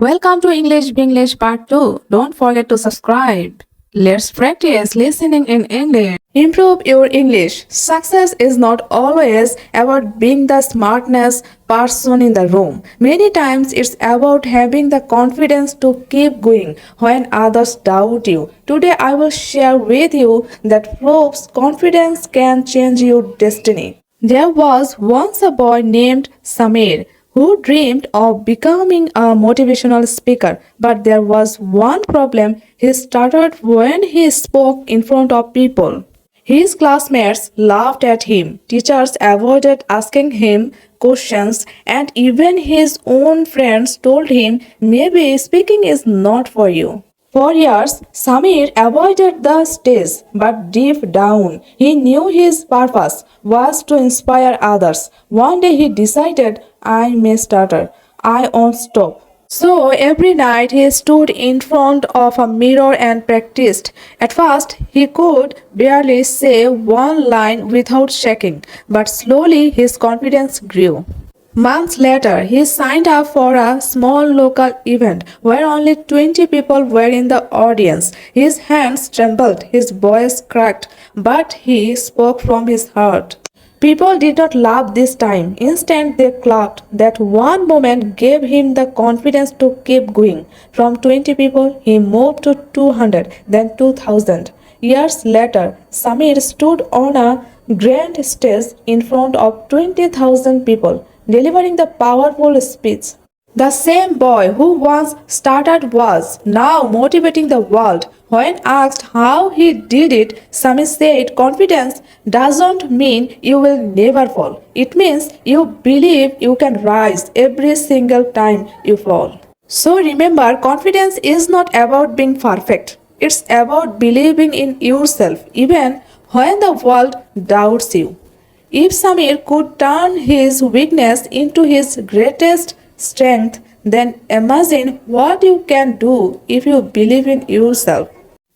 Welcome to English Vinglish Part 2. Don't forget to subscribe. Let's practice listening in English. Improve your English. Success is not always about being the smartest person in the room. Many times it's about having the confidence to keep going when others doubt you. Today I will share with you that proves confidence can change your destiny. There was once a boy named Samir who dreamed of becoming a motivational speaker. But there was one problem. He stuttered when he spoke in front of people. His classmates laughed at him, teachers avoided asking him questions, and even his own friends told him maybe speaking is not for you. For years, Samir avoided the stage, but deep down, he knew his purpose was to inspire others. One day he decided, I may stutter, I won't stop. So every night he stood in front of a mirror and practiced. At first, he could barely say one line without shaking, but slowly his confidence grew. Months later, he signed up for a small local event where only 20 people were in the audience. His hands trembled, his voice cracked, but he spoke from his heart. People did not laugh this time. Instead, they clapped. That one moment gave him the confidence to keep going. From 20 people, he moved to 200, then 2000. Years later, Samir stood on a grand stage in front of 20,000 people, delivering the powerful speech. The same boy who once started was now motivating the world. When asked how he did it, Samir said, confidence doesn't mean you will never fall. It means you believe you can rise every single time you fall. So remember, confidence is not about being perfect. It's about believing in yourself even when the world doubts you. If Samir could turn his weakness into his greatest strength, then imagine what you can do if you believe in yourself.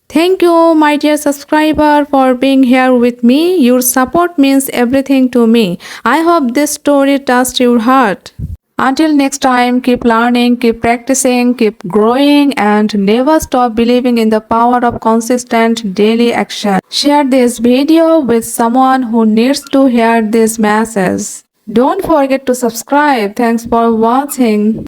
Thank you, my dear subscriber, for being here with me. Your support means everything to me. I hope this story touched your heart. Until next time, keep learning, keep practicing, keep growing, and never stop believing in the power of consistent daily action. Share this video with someone who needs to hear this message. Don't forget to subscribe. Thanks for watching.